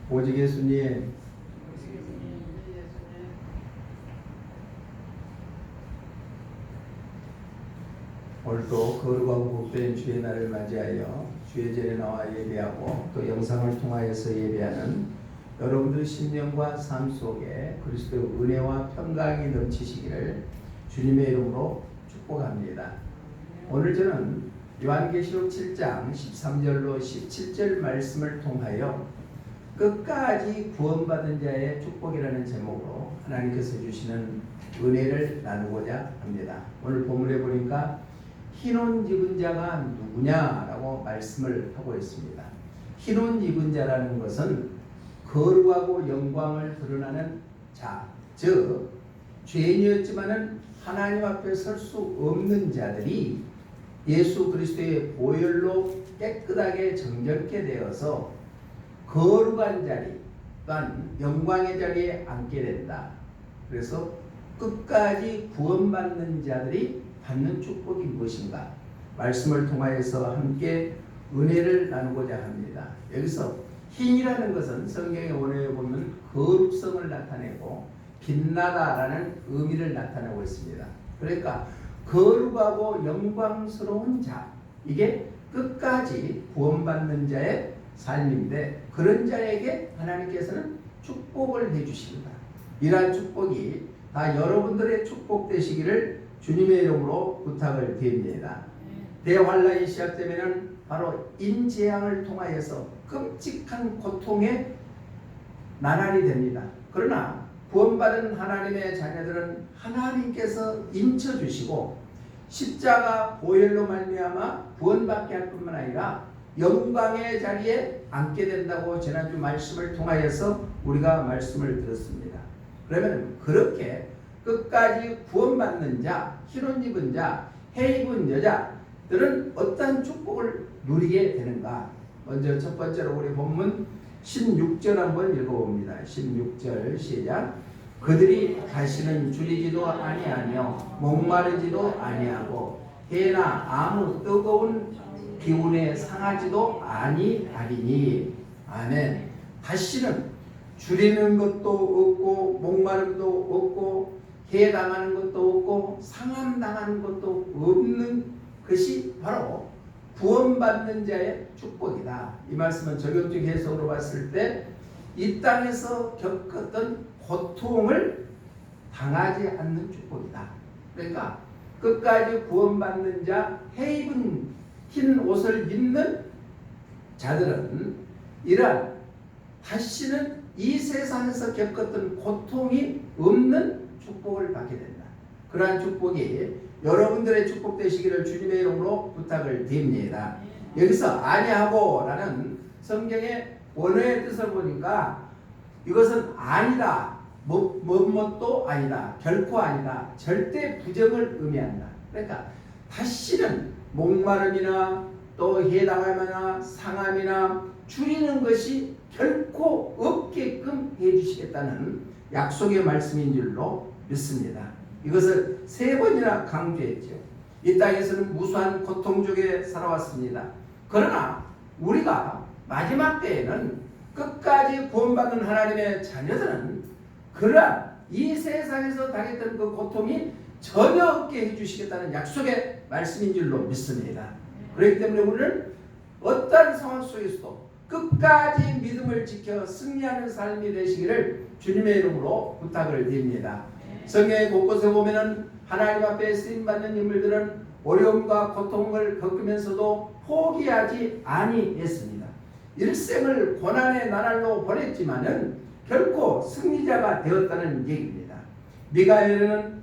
오직 예수님. 오늘도 거룩하고 복된 주의 날을 맞이하여 주의 전에 나와 예배하고 또 영상을 통하여서 예배하는 여러분들의 심령과 삶 속에 그리스도의 은혜와 평강이 넘치시기를 주님의 이름으로 축복합니다. 오늘 저는 요한계시록 7장 13절로 17절 말씀을 통하여 끝까지 구원받은 자의 축복이라는 제목으로 하나님께서 주시는 은혜를 나누고자 합니다. 오늘 본문에 보니까 흰옷 입은 자가 누구냐라고 말씀을 하고 있습니다. 흰옷 입은 자라는 것은 거룩하고 영광을 드러나는 자, 즉 죄인이었지만은 하나님 앞에 설 수 없는 자들이 예수 그리스도의 보혈로 깨끗하게 정결케 되어서 거룩한 자리 또한 영광의 자리에 앉게 된다. 그래서 끝까지 구원받는 자들이 받는 축복이 무엇인가? 말씀을 통하여서 함께 은혜를 나누고자 합니다. 여기서 흰이라는 것은 성경의 원어에 보면 거룩성을 나타내고 빛나다라는 의미를 나타내고 있습니다. 그러니까 거룩하고 영광스러운 자, 이게 끝까지 구원받는 자의 삶인데 그런 자에게 하나님께서는 축복을 해주십니다. 이러한 축복이 다 여러분들의 축복 되시기를 주님의 이름으로 부탁을 드립니다. 대환란이 시작되면 바로 인재앙을 통하여서 끔찍한 고통의 나날이 됩니다. 그러나 구원받은 하나님의 자녀들은 하나님께서 인쳐주시고 십자가 보혈로 말미암아 구원받게 할 뿐만 아니라 영광의 자리에 앉게 된다고 지난주 말씀을 통하여서 우리가 말씀을 들었습니다. 그러면 그렇게 끝까지 구원받는 자, 흰옷 입은 자, 해 입은 여자들은 어떤 축복을 누리게 되는가? 먼저 첫 번째로 우리 본문 16절 한번 읽어봅니다. 16절 시작. 그들이 다시는 줄이지도 아니하며 목마르지도 아니하고 해나 아무 뜨거운 기운에 상하지도 아니하리니. 아멘. 다시는 줄이는 것도 없고 목마름도 없고 해당하는 것도 없고 상함당하는 것도 없는 것이 바로 구원받는 자의 축복이다. 이 말씀은 적용적 해석으로 봤을 때 이 땅에서 겪었던 고통을 당하지 않는 축복이다. 그러니까 끝까지 구원받는 자, 해 입은 흰 옷을 입는 자들은 이러한 다시는 이 세상에서 겪었던 고통이 없는 축복을 받게 된다. 그러한 축복이 여러분들의 축복 되시기를 주님의 이름으로 부탁을 드립니다. 여기서 아니하고 라는 성경의 원어의 뜻을 보니까 이것은 아니다, 뭐도 아니다, 결코 아니다, 절대 부정을 의미한다. 그러니까 다시는 목마름이나 또 해당함이나 상함이나 줄이는 것이 결코 없게끔 해주시겠다는 약속의 말씀인 줄로 믿습니다. 이것을 3번이나 강조했죠. 이 땅에서는 무수한 고통 속에 살아왔습니다. 그러나 우리가 마지막 때에는 끝까지 구원받는 하나님의 자녀들은 그러한 이 세상에서 당했던 그 고통이 전혀 없게 해주시겠다는 약속의 말씀인 줄로 믿습니다. 그렇기 때문에 우리는 어떠한 상황 속에서도 끝까지 믿음을 지켜 승리하는 삶이 되시기를 주님의 이름으로 부탁을 드립니다. 성경의 곳곳에 보면은 하나님 앞에 쓰임받는 인물들은 어려움과 고통을 겪으면서도 포기하지 아니했습니다. 일생을 고난의 나날로 보냈지만은 결코 승리자가 되었다는 얘기입니다. 미가엘은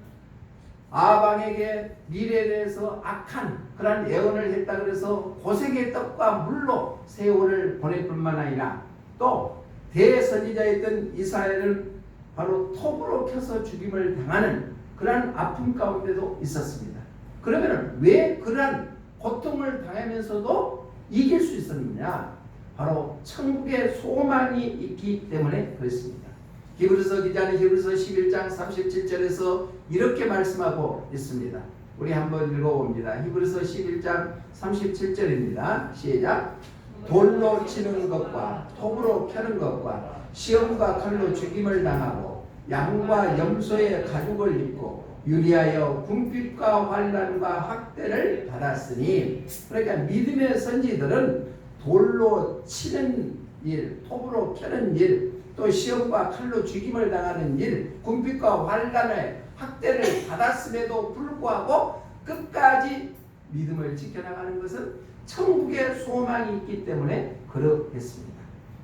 아방에게 미래에 대해서 악한 그런 예언을 했다 그래서 고색의 떡과 물로 세월을 보낼 뿐만 아니라 또 대선지자였던 이스라엘은 바로 톱으로 켜서 죽임을 당하는 그러한 아픔 가운데도 있었습니다. 그러면 왜 그러한 고통을 당하면서도 이길 수 있었느냐? 바로 천국의 소망이 있기 때문에 그렇습니다. 히브리서 기자는 히브리서 11장 37절에서 이렇게 말씀하고 있습니다. 우리 한번 읽어봅니다. 히브리서 11장 37절입니다. 시작. 돌로 치는 것과 톱으로 켜는 것과 시험과 칼로 죽임을 당하고 양과 염소의 가죽을 입고 유리하여 궁핍과 환난과 학대를 받았으니, 그러니까 믿음의 선지들은 돌로 치는 일, 톱으로 켜는 일, 또 시험과 칼로 죽임을 당하는 일, 궁핍과 환난의 학대를 받았음에도 불구하고 끝까지 믿음을 지켜나가는 것은 천국의 소망이 있기 때문에 그렇겠습니다.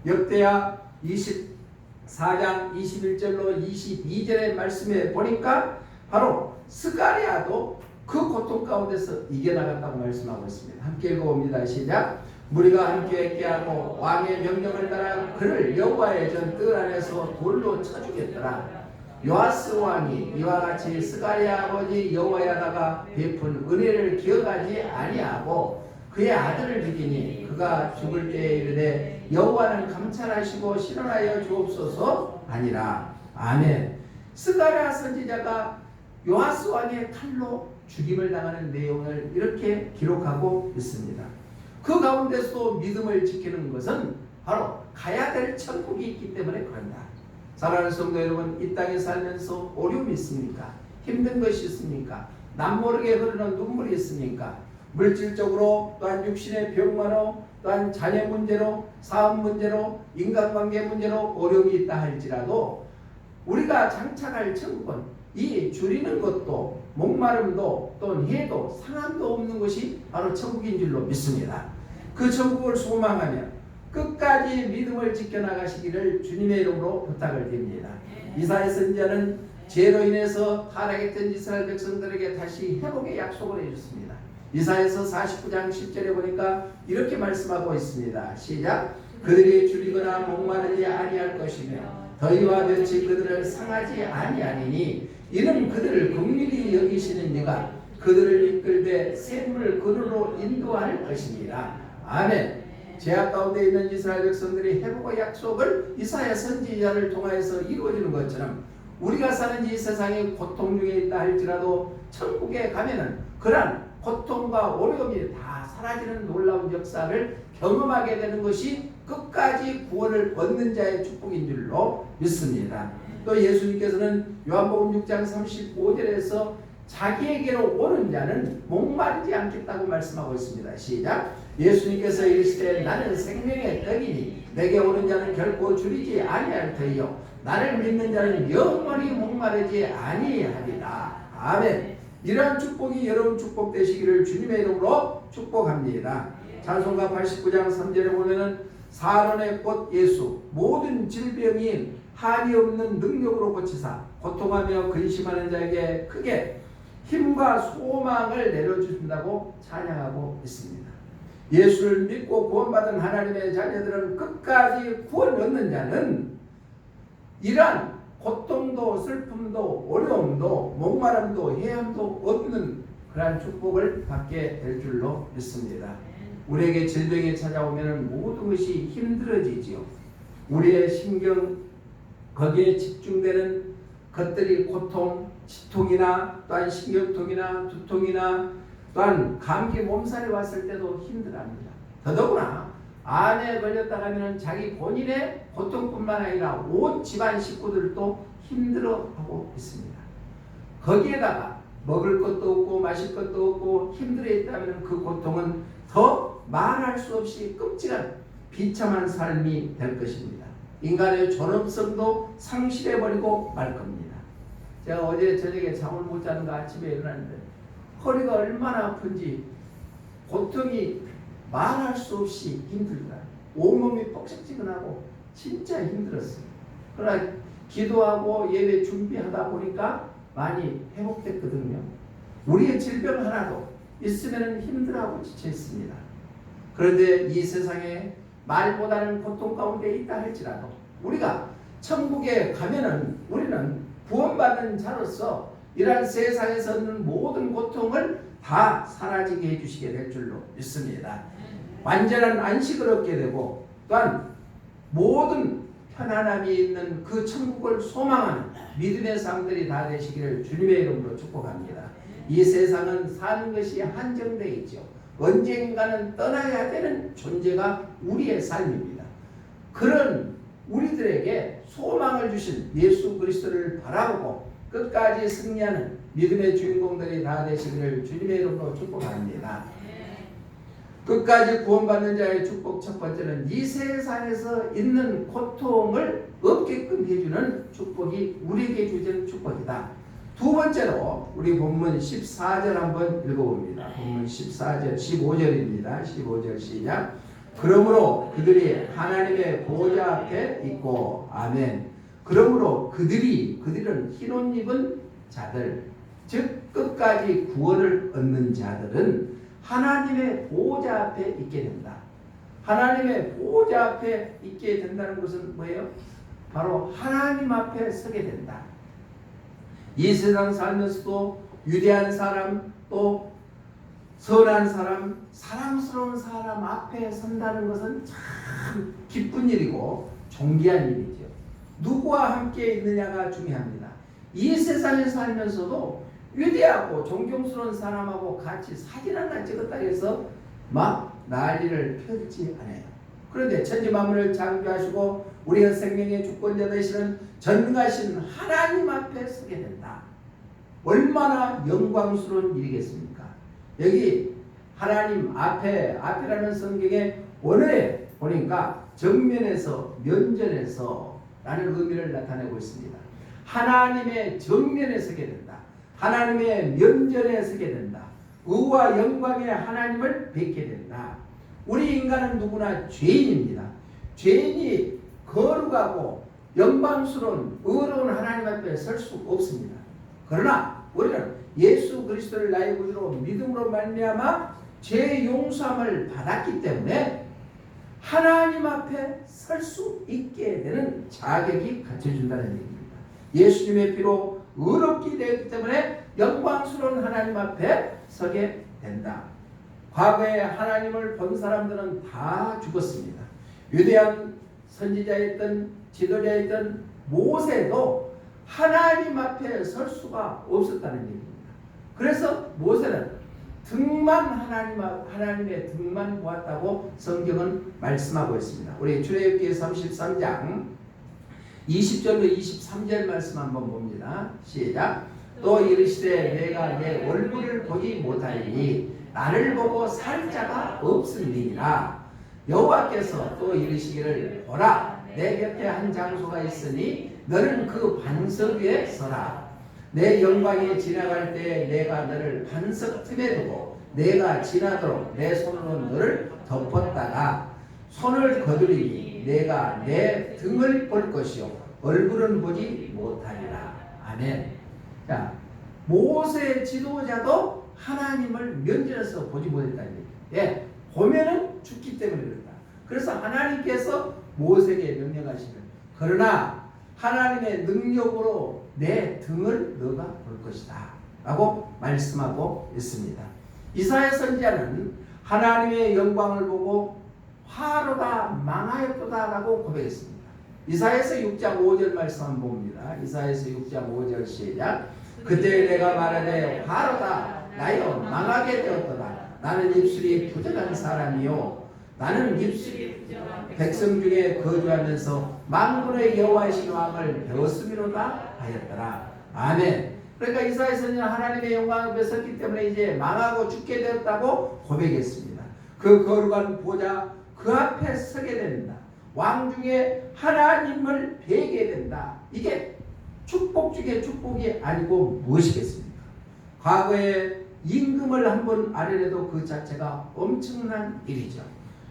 역대하 24장 21절로 22절의 말씀에 보니까 바로 스가랴도 그 고통 가운데서 이겨나갔다고 말씀하고 있습니다. 함께 읽어봅니다. 시작. 무리가 함께 있게하고 왕의 명령을 따라 그를 여호와의 전 뜰 안에서 돌로 쳐 죽였더라. 요아스 왕이 이와 같이 스가랴 아버지 여호야다가 베푼 은혜를 기억하지 아니하고 그의 아들을 죽이니 그가 죽을 때에 이르되 여호와는 감찰하시고 실현하여 주옵소서 아니라. 아멘. 스가랴 선지자가 요아스 왕의 칼로 죽임을 당하는 내용을 이렇게 기록하고 있습니다. 그 가운데서도 믿음을 지키는 것은 바로 가야 될 천국이 있기 때문에 그런다. 사랑하는 성도 여러분, 이 땅에 살면서 어려움이 있습니까? 힘든 것이 있습니까? 남모르게 흐르는 눈물이 있습니까? 물질적으로, 또한 육신의 병마로, 또한 자녀 문제로, 사업 문제로, 인간관계 문제로 어려움이 있다 할지라도 우리가 장착할 천국은 이 줄이는 것도 목마름도 또는 해도 상함도 없는 것이 바로 천국인 줄로 믿습니다. 그 천국을 소망하며 끝까지 믿음을 지켜나가시기를 주님의 이름으로 부탁을 드립니다. 이사야 선지자는 죄로 인해서 타락했던 이스라엘 백성들에게 다시 회복의 약속을 해줬습니다. 이사야서 49장 10절에 보니까 이렇게 말씀하고 있습니다. 시작. 그들이 줄이거나 목마르지 아니할 것이며 더위와 볕이 그들을 상하지 아니하니니 이는 그들을 긍휼히 여기시는 이가 그들을 이끌되 샘물 그늘로 인도할 것입니다. 아멘. 죄악 가운데 있는 이스라엘 백성들이 회복의 약속을 이사야 선지자를 통하여서 이루어지는 것처럼 우리가 사는 이 세상에 고통 중에 있다 할지라도 천국에 가면은 그러한 고통과 어려움이 다 사라지는 놀라운 역사를 경험하게 되는 것이 끝까지 구원을 얻는 자의 축복인 줄로 믿습니다. 또 예수님께서는 요한복음 6장 35절에서 자기에게로 오는 자는 목마르지 않겠다고 말씀하고 있습니다. 시작. 예수님께서 이르시되 나는 생명의 떡이니 내게 오는 자는 결코 줄이지 아니할 터이요 나를 믿는 자는 영원히 목마르지 아니하리라. 아멘. 이러한 축복이 여러분 축복 되시기를 주님의 이름으로 축복합니다. 찬송가 89장 3절에 보면은 사론의 꽃 예수 모든 질병이 한이 없는 능력으로 고치사 고통하며 근심하는 자에게 크게 힘과 소망을 내려주신다고 찬양하고 있습니다. 예수를 믿고 구원받은 하나님의 자녀들은 끝까지 구원 얻는 자는 이러한 고통도 슬픔도 어려움도 목마름도 해함도 없는 그러한 축복을 받게 될 줄로 믿습니다. 우리에게 질병이 찾아오면 모든 것이 힘들어지지요. 우리의 신경 거기에 집중되는 것들이 고통, 치통이나 또한 신경통이나 두통이나 또한 감기 몸살이 왔을 때도 힘들어합니다. 더더구나 암에 걸렸다 하면 자기 본인의 고통뿐만 아니라 온 집안 식구들도 힘들어하고 있습니다. 거기에다가 먹을 것도 없고 마실 것도 없고 힘들어 있다면 그 고통은 더 말할 수 없이 끔찍한 비참한 삶이 될 것입니다. 인간의 존엄성도 상실해버리고 말 겁니다. 제가 어제 저녁에 잠을 못 자는가 아침에 일어났는데 허리가 얼마나 아픈지 고통이 말할 수 없이 힘들다. 온몸이 뻑적지근하고 진짜 힘들었어요. 그러나 기도하고 예배 준비하다 보니까 많이 회복됐거든요. 우리의 질병 하나도 있으면 힘들어하고 지쳐 있습니다. 그런데 이 세상에 말보다는 고통 가운데 있다 할지라도 우리가 천국에 가면은 우리는 구원받은 자로서 이러한 세상에서 있는 모든 고통을 다 사라지게 해주시게 될 줄로 믿습니다. 완전한 안식을 얻게 되고 또한 모든 편안함이 있는 그 천국을 소망하는 믿음의 사람들이 다 되시기를 주님의 이름으로 축복합니다. 이 세상은 사는 것이 한정되어 있죠. 언젠가는 떠나야 되는 존재가 우리의 삶입니다. 그런 우리들에게 소망을 주신 예수 그리스도를 바라보고 끝까지 승리하는 믿음의 주인공들이 다 되시기를 주님의 이름으로 축복합니다. 끝까지 구원받는 자의 축복 첫 번째는 이 세상에서 있는 고통을 없게끔 해주는 축복이 우리에게 주어진 축복이다. 두 번째로 우리 본문 14절 한번 읽어봅니다. 본문 14절 15절입니다. 15절 시작. 그러므로 그들이 하나님의 보좌 앞에 있고 아멘. 그러므로 그들은 흰 옷 입은 자들 즉 끝까지 구원을 얻는 자들은 하나님의 보좌 앞에 있게 된다. 하나님의 보좌 앞에 있게 된다는 것은 뭐예요? 바로 하나님 앞에 서게 된다. 이 세상 살면서도 위대한 사람 또 선한 사람, 사랑스러운 사람 앞에 선다는 것은 참 기쁜 일이고 존귀한 일이죠. 누구와 함께 있느냐가 중요합니다. 이 세상에 살면서도 위대하고 존경스러운 사람하고 같이 사진 하나 찍었다 해서 막 난리를 펼지 않아요. 그런데 천지 만물을 창조하시고 우리의 생명의 주권자 되시는 전능하신 하나님 앞에 서게 된다. 얼마나 영광스러운 일이겠습니까? 여기 하나님 앞이라는 성경의 원어에 보니까 정면에서 면전에서 라는 의미를 나타내고 있습니다. 하나님의 정면에 서게 된다. 하나님의 면전에 서게 된다. 의와 영광의 하나님을 뵙게 된다. 우리 인간은 누구나 죄인입니다. 죄인이 거룩하고 영광스러운 의로운 하나님 앞에 설 수 없습니다. 그러나 우리는 예수 그리스도를 나의 구주로 믿음으로 말미암아 죄 용서함을 받았기 때문에 하나님 앞에 설 수 있게 되는 자격이 갖춰진다는 얘기입니다. 예수님의 피로 의롭게 되었기 때문에 영광스러운 하나님 앞에 서게 된다. 과거에 하나님을 본 사람들은 다 죽었습니다. 위대한 선지자였던 지도자였던 모세도 하나님 앞에 설 수가 없었다는 얘기입니다. 그래서 모세는 하나님의 등만 보았다고 성경은 말씀하고 있습니다. 우리 출애굽기 33장 20절로 23절 말씀 한번 봅니다. 시작. 또 이르시되 내가 내 얼굴을 보지 못하리니 나를 보고 살 자가 없으리라. 여호와께서 또 이르시기를 보라 내 곁에 한 장소가 있으니 너는 그 반석 위에 서라. 내 영광이 지나갈 때 내가 너를 반석 틈에 두고 내가 지나도록 내 손으로 너를 덮었다가 손을 거두리니 내가 내 등을 볼 것이요 얼굴은 보지 못하리라. 아멘. 자, 모세 지도자도 하나님을 면전에서 보지 못했다는 얘기예요. 예, 보면은 죽기 때문에 그렇다. 그래서 하나님께서 모세에게 명령하시는 그러나 하나님의 능력으로 내 등을 너가 볼 것이다 라고 말씀하고 있습니다. 이사야 선지자는 하나님의 영광을 보고 화로다 망하였도다 라고 고백했습니다. 이사야서 6장 5절 말씀 한번 봅니다. 이사야서 6장 5절 시작. 그때 내가 말하되 화로다 나여 망하게 되었도다. 나는 입술이 부정한 사람이요 나는 입술이 백성 중에 거주하면서 만군의 여호와이신 왕을 배웠음이로다 하였더라. 아멘. 그러니까 이사야 선지자는 하나님의 영광 앞에 섰기 때문에 이제 망하고 죽게 되었다고 고백했습니다. 그 거룩한 보좌 그 앞에 서게 됩니다. 왕 중에 하나님을 뵈게 된다. 이게 축복 중에 축복이 아니고 무엇이겠습니까? 과거에 임금을 한번 아뢰려도 그 자체가 엄청난 일이죠.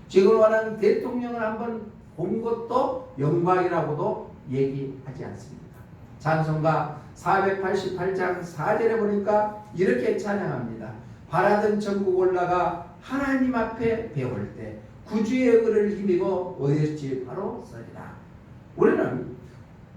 지금 원하는 대통령을 한번 본 것도 영광이라고도 얘기하지 않습니다. 찬송가 488장 4절에 보니까 이렇게 찬양합니다. 바라던 천국 올라가 하나님 앞에 배울 때 구주의 의를 힘입어 어디였지 바로 서리라. 우리는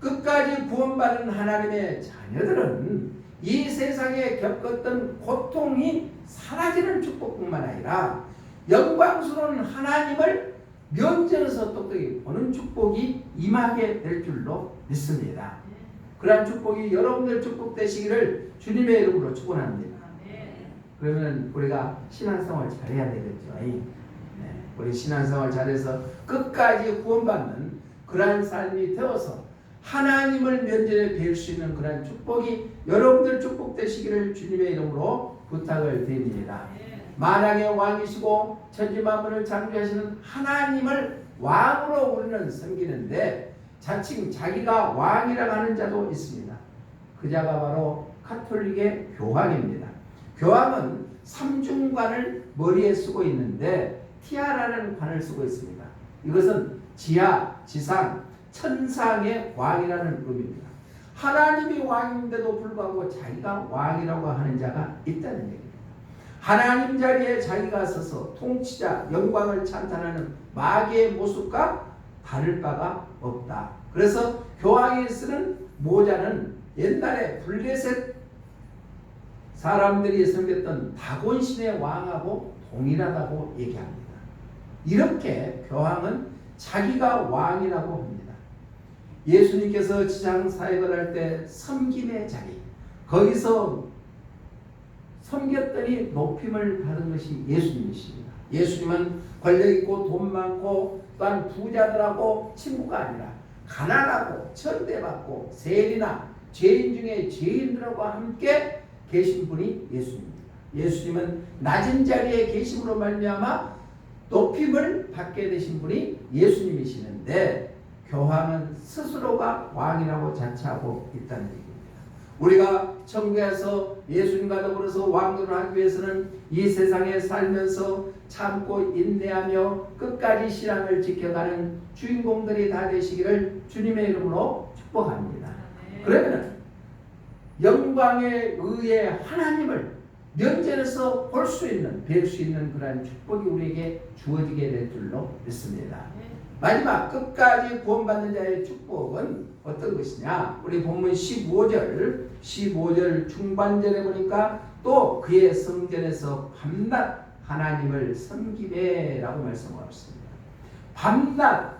끝까지 구원받은 하나님의 자녀들은 이 세상에 겪었던 고통이 사라지는 축복뿐만 아니라 영광스러운 하나님을 면전에서 똑똑히 보는 축복이 임하게 될 줄로 믿습니다. 그러한 축복이 여러분들 축복 되시기를 주님의 이름으로 축원합니다. 그러면 우리가 신앙생활 잘해야 되겠죠. 네. 우리 신앙생활 잘해서 끝까지 구원받는 그러한 삶이 되어서 하나님을 면전에 뵐 수 있는 그러한 축복이 여러분들 축복되시기를 주님의 이름으로 부탁을 드립니다. 만왕의 왕이시고 천지만물을 창조하시는 하나님을 왕으로 우리는 섬기는데 자칭 자기가 왕이라고 하는 자도 있습니다. 그 자가 바로 가톨릭의 교황입니다. 교황은 삼중관을 머리에 쓰고 있는데 티아라는 관을 쓰고 있습니다. 이것은 지하, 지상, 천상의 왕이라는 의미입니다. 하나님이 왕인데도 불구하고 자기가 왕이라고 하는 자가 있다는 얘기입니다. 하나님 자리에 자기가 서서 통치자 영광을 찬탄하는 마귀의 모습과 다를 바가 없다. 그래서 교황이 쓰는 모자는 옛날에 블레셋 사람들이 섬겼던 다곤신의 왕하고 동일하다고 얘기합니다. 이렇게 교황은 자기가 왕이라고 합니다. 예수님께서 지상 사역을 할 때 섬김의 자리, 거기서 섬겼더니 높임을 받은 것이 예수님이십니다. 예수님은 권력있고 돈 많고 또한 부자들하고 친구가 아니라 가난하고 천대받고 세리나 죄인 중에 죄인들하고 함께 계신 분이 예수님입니다. 예수님은 낮은 자리에 계심으로 말미암아 높임을 받게 되신 분이 예수님이시는데 교황은 스스로가 왕이라고 자처하고 있다는 얘기입니다. 우리가 천국에서 예수님과 더불어서 왕노를 하기 위해서는 이 세상에 살면서 참고 인내하며 끝까지 신앙을 지켜가는 주인공들이 다 되시기를 주님의 이름으로 축복합니다. 그러면 영광에 의해 하나님을 면전에서 볼 수 있는, 뵐 수 있는 그러한 축복이 우리에게 주어지게 될 줄로 믿습니다. 마지막 끝까지 구원받는 자의 축복은 어떤 것이냐? 우리 본문 15절 중반절에 보니까 또 그의 성전에서 밤낮 하나님을 섬기매라고 말씀하고 있습니다. 밤낮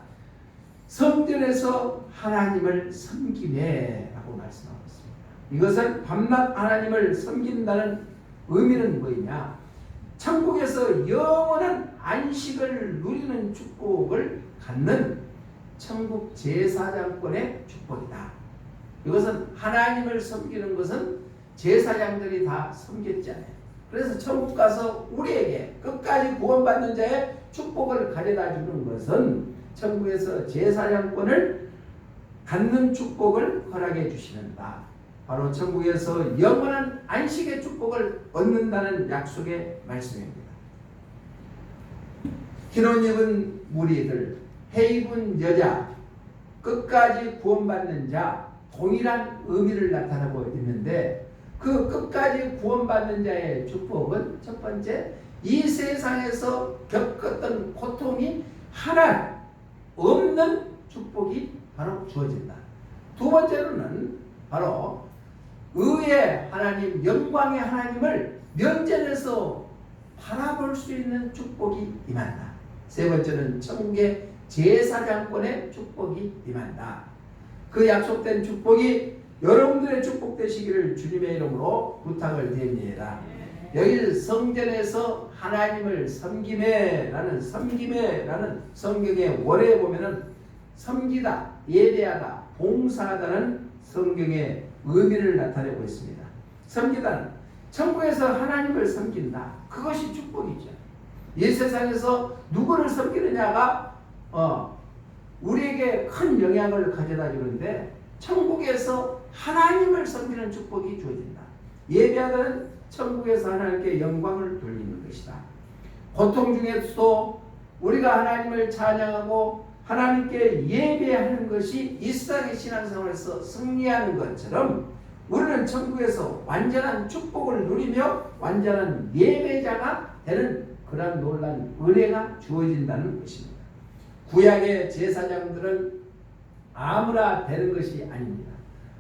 성전에서 하나님을 섬기매라고 말씀하고 있습니다. 이것은 밤낮 하나님을 섬긴다는 의미는 뭐냐? 천국에서 영원한 안식을 누리는 축복을 갖는 천국 제사장권의 축복이다. 이것은 하나님을 섬기는 것은 제사장들이 다 섬겼잖아요. 그래서 천국 가서 우리에게 끝까지 구원받는 자의 축복을 가져다 주는 것은 천국에서 제사장권을 갖는 축복을 허락해 주시는다. 바로 천국에서 영원한 안식의 축복을 얻는다는 약속의 말씀입니다. 흰옷 입은 무리들, 해 입은 여자, 끝까지 구원받는 자, 동일한 의미를 나타내고 있는데 그 끝까지 구원받는 자의 축복은 첫 번째, 이 세상에서 겪었던 고통이 하나 없는 축복이 바로 주어진다. 두 번째로는 바로 의의 하나님, 영광의 하나님을 면전에서 바라볼 수 있는 축복이 임한다. 세 번째는 천국의 제사장권의 축복이 임한다. 그 약속된 축복이 여러분들의 축복 되시기를 주님의 이름으로 부탁을 드립니다. 여기 성전에서 하나님을 섬김에라는 성경의 원어에 보면은 섬기다, 예배하다, 봉사하다는 성경의 의미를 나타내고 있습니다. 섬기다는 천국에서 하나님을 섬긴다. 그것이 축복이죠. 이 세상에서 누구를 섬기느냐가 우리에게 큰 영향을 가져다 주는데 천국에서 하나님을 섬기는 축복이 주어진다. 예배하다는 천국에서 하나님께 영광을 돌리는 것이다. 고통 중에서도 우리가 하나님을 찬양하고 하나님께 예배하는 것이 이 세상의 신앙생활에서 승리하는 것처럼 우리는 천국에서 완전한 축복을 누리며 완전한 예배자가 되는 그런 놀라운 은혜가 주어진다는 것입니다. 구약의 제사장들은 아무나 되는 것이 아닙니다.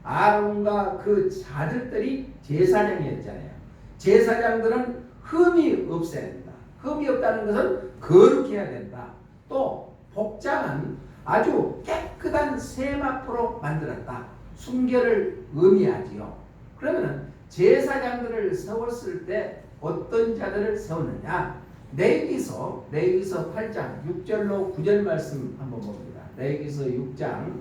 아론과 그 자들들이 제사장이었잖아요. 제사장들은 흠이 없어야 된다. 흠이 없다는 것은 거룩해야 된다. 또 복장은 아주 깨끗한 세마포로 만들었다. 순결을 의미하지요. 그러면 제사장들을 세웠을 때 어떤 자들을 세웠느냐. 레위기서 8장 6절로 9절 말씀 한번 봅니다. 레위기서 6장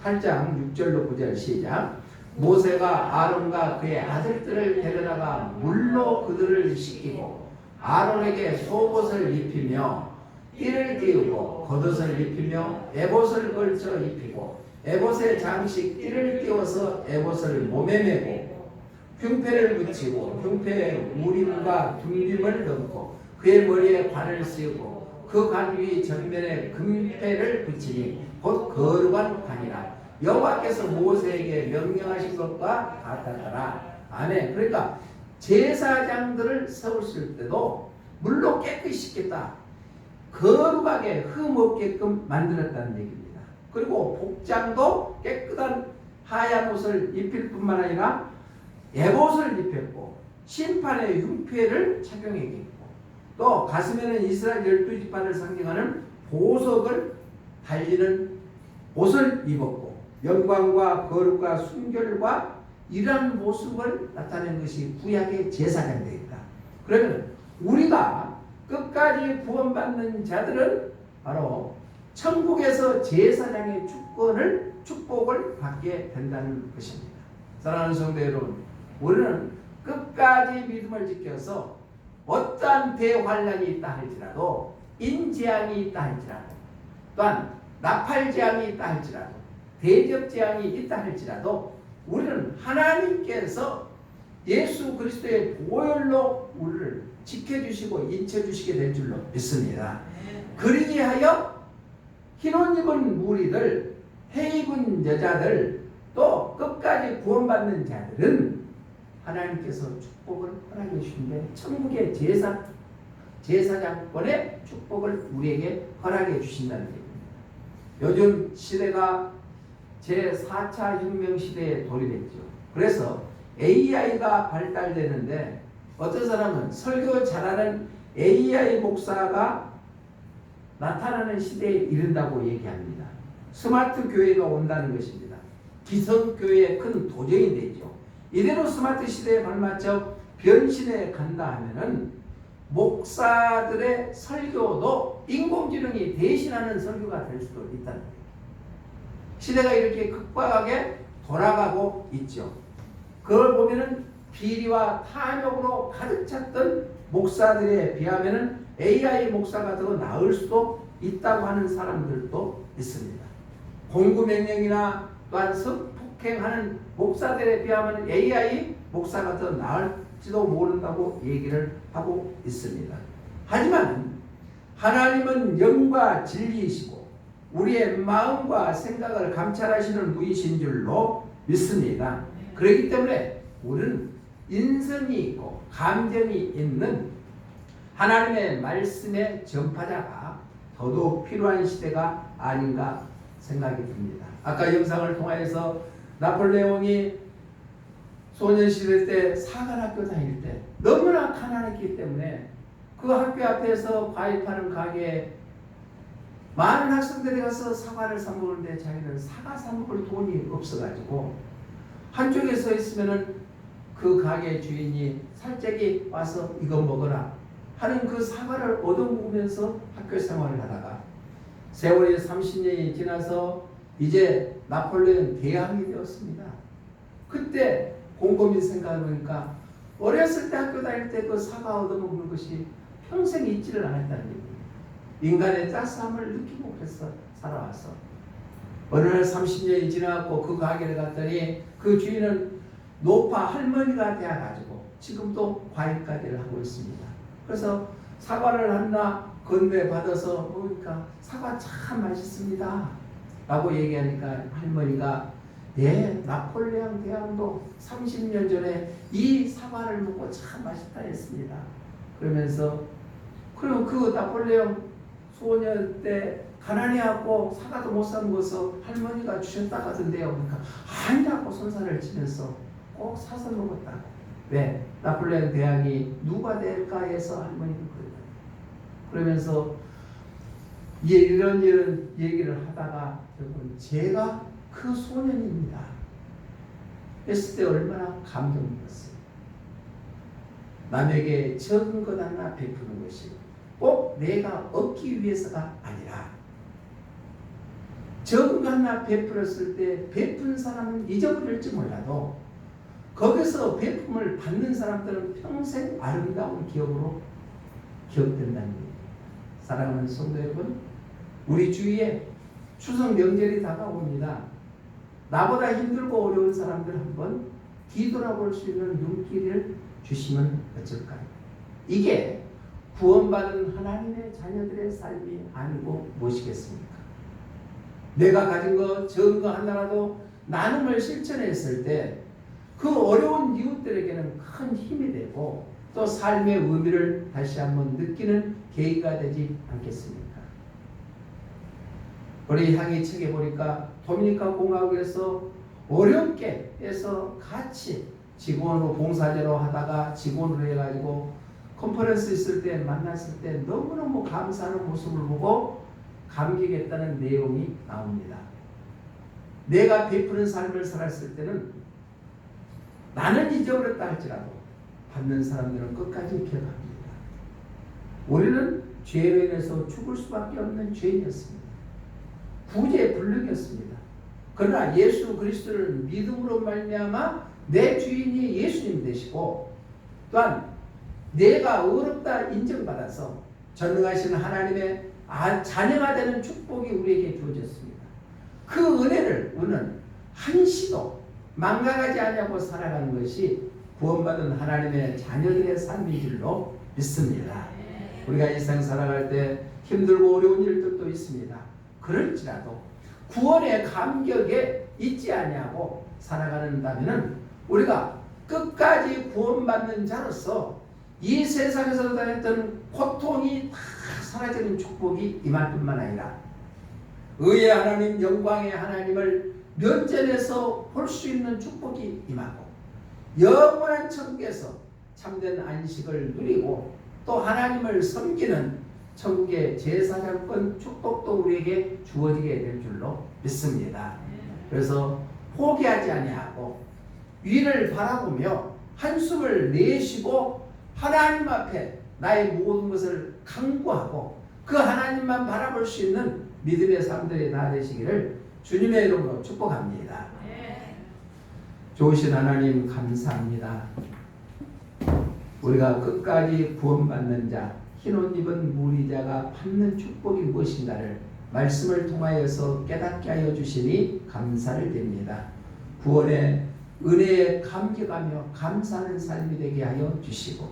8장 6절로 9절 시작. 모세가 아론과 그의 아들들을 데려다가 물로 그들을 씻기고 아론에게 속옷을 입히며 띠를 띄우고 겉옷을 입히며 에봇을 걸쳐 입히고 에봇의 장식 띠를 띄워서 에봇을 몸에 메고 흉패를 붙이고 흉패에 우림과 둥김을 넣고 그의 머리에 관을 씌우고 그 관 위 전면에 금패를 붙이니 곧 거룩한 관이라. 여호와께서 모세에게 명령하신 것과 같았더라. 아멘. 그러니까 제사장들을 세웠을 때도 물로 깨끗이 씻겠다. 거룩하게 흠 없게끔 만들었다는 얘기입니다. 그리고 복장도 깨끗한 하얀 옷을 입힐 뿐만 아니라 에봇을 입혔고 심판의 흉패를 착용했고 또 가슴에는 이스라엘 12지파를 상징하는 보석을 달리는 옷을 입었고 영광과 거룩과 순결과 이러한 모습을 나타낸 것이 구약의 제사장들이다. 그러면 우리가 끝까지 구원받는 자들은 바로 천국에서 제사장의 축복을 받게 된다는 것입니다. 사랑하는 성도 여러분, 우리는 끝까지 믿음을 지켜서 어떠한 대환란이 있다 할지라도 인재앙이 있다 할지라도 또한 나팔재앙이 있다 할지라도 대접재앙이 있다 할지라도 우리는 하나님께서 예수 그리스도의 보혈로 우리를 지켜주시고 인쳐주시게 될 줄로 믿습니다. 그리하여 흰옷 입은 무리들, 해 입은 여자들, 또 끝까지 구원받는 자들은 하나님께서 축복을 허락해 주시는데 천국의 제사장권의 축복을 우리에게 허락해 주신다는 얘기입니다. 요즘 시대가 제4차 혁명 시대에 돌입했죠. 그래서 AI가 발달되는데 어떤 사람은 설교 잘하는 AI 목사가 나타나는 시대에 이른다고 얘기합니다. 스마트 교회가 온다는 것입니다. 기성교회의 큰 도전이 되죠. 이대로 스마트 시대에 발맞춰 변신해 간다 하면은 목사들의 설교도 인공지능이 대신하는 설교가 될 수도 있다는 거예요. 시대가 이렇게 급박하게 돌아가고 있죠. 그걸 보면은 비리와 탐욕으로 가득 찼던 목사들에 비하면은 AI 목사가 더 나을 수도 있다고 하는 사람들도 있습니다. 공구명령이나 또한 성폭행하는 목사들에 비하면 AI 목사가 더 나을지도 모른다고 얘기를 하고 있습니다. 하지만 하나님은 영과 진리이시고 우리의 마음과 생각을 감찰하시는 분이신 줄로 믿습니다. 그렇기 때문에 우리는 인성이 있고 감정이 있는 하나님의 말씀의 전파자가 더더욱 필요한 시대가 아닌가 생각이 듭니다. 아까 영상을 통해서 나폴레옹이 소년시대 때 사관학교 다닐 때 너무나 가난했기 때문에 그 학교 앞에서 과일 파는 가게에 많은 학생들이 가서 사과를 사 먹는데 자기는 사과 사 먹을 돈이 없어가지고 한쪽에 서 있으면은 그 가게 주인이 살짝이 와서 이거 먹어라 하는 그 사과를 얻어먹으면서 학교 생활을 하다가 세월이 30년이 지나서 이제 나폴레옹 대왕이 되었습니다. 그때 곰곰이 생각해보니까 어렸을 때 학교 다닐 때 그 사과 얻어먹는 것이 평생 잊지를 않았다는 얘기예요. 인간의 따스함을 느끼고 그래서 살아와서 어느 날 30년이 지나고 그 가게를 갔더니 그 주인은 노파 할머니가 되어가지고 지금도 과일 가게를 하고 있습니다. 그래서 사과를 하나 건네 받아서 먹으니까 사과 참 맛있습니다 라고 얘기하니까 할머니가 예, 나폴레옹 대왕도 30년 전에 이 사과를 먹고 참 맛있다 했습니다. 그러면서 그리고 그 나폴레옹 소년 때 가난해하고 사과도 못 사 먹어서 할머니가 주셨다 하던데요. 그러니까 아니라고 손살을 치면서 꼭 사서 먹었다고. 왜? 나폴레옹 대왕이 누가 될까 해서 할머니가 그랬다. 그러면서 이런 얘기를 하다가 여러분 제가 그 소년입니다 했을 때 얼마나 감동이었어요. 남에게 적은 것 하나 베푸는 것이 꼭 내가 얻기 위해서가 아니라 적은 것 하나 베풀었을 때 베푼 사람은 잊어버릴지 몰라도 거기서 베품을 받는 사람들은 평생 아름다운 기억으로 기억된다는 얘기예요. 사랑하는 성도 여러분, 우리 주위에 추석 명절이 다가옵니다. 나보다 힘들고 어려운 사람들 한번 뒤돌아볼 수 있는 눈길을 주시면 어쩔까요? 이게 구원받은 하나님의 자녀들의 삶이 아니고 무엇이겠습니까? 내가 가진 거 적은 거 하나라도 나눔을 실천했을 때 그 어려운 이웃들에게는 큰 힘이 되고 또 삶의 의미를 다시 한번 느끼는 계기가 되지 않겠습니까? 우리 향이 책에 보니까 도미니카 공화국에서 어렵게 해서 같이 직원으로 봉사제로 하다가 직원으로 해가지고 컨퍼런스 있을 때 만났을 때 너무너무 감사하는 모습을 보고 감격했다는 내용이 나옵니다. 내가 베푸는 삶을 살았을 때는 나는 잊어버렸다 할지라도 받는 사람들은 끝까지 기억합니다. 우리는 죄로 인해서 죽을 수밖에 없는 죄인이었습니다. 구제불능이었습니다. 그러나 예수 그리스도를 믿음으로 말미암아 내 주인이 예수님 되시고 또한 내가 어렵다 인정받아서 전능하신 하나님의 자녀가 되는 축복이 우리에게 주어졌습니다. 그 은혜는 한시도 망각하지 않냐고 살아가는 것이 구원받은 하나님의 자녀들의 삶인 줄로 믿습니다. 우리가 일상 살아갈 때 힘들고 어려운 일들도 있습니다. 그럴지라도 구원의 감격에 잊지 아니하고 살아가는다면 우리가 끝까지 구원받는 자로서 이 세상에서 당했던 고통이 다 사라지는 축복이 임할 뿐만 아니라 의의 하나님, 영광의 하나님을 면전에서 볼 수 있는 축복이 임하고 영원한 천국에서 참된 안식을 누리고 또 하나님을 섬기는 천국의 제사장권 축복도 우리에게 주어지게 될 줄로 믿습니다. 그래서 포기하지 아니하고 위를 바라보며 한숨을 내쉬고 하나님 앞에 나의 모든 것을 강구하고 그 하나님만 바라볼 수 있는 믿음의 삶들이 다 되시기를 주님의 이름으로 축복합니다. 좋으신 하나님 감사합니다. 우리가 끝까지 구원받는 자, 흰옷 입은 무리자가 받는 축복이 무엇인가를 말씀을 통하여서 깨닫게 하여 주시니 감사를 드립니다. 구원의 은혜에 감격하며 감사하는 삶이 되게 하여 주시고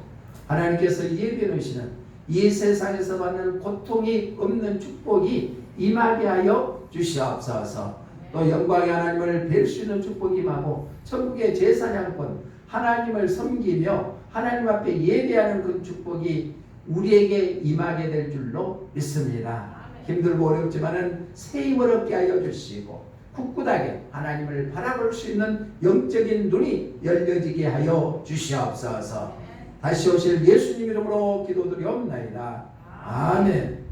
하나님께서 예비해 놓으시는 이 세상에서 받는 고통이 없는 축복이 임하게 하여 주시옵소서. 또 영광의 하나님을 뵐 수 있는 축복이 임하고 천국의 제사장권 하나님을 섬기며 하나님 앞에 예배하는 그 축복이 우리에게 임하게 될 줄로 믿습니다. 힘들고 어렵지만은 새 힘을 얻게 하여 주시고 굳굳하게 하나님을 바라볼 수 있는 영적인 눈이 열려지게 하여 주시옵소서. 다시 오실 예수님 이름으로 기도드리옵나이다. 아멘.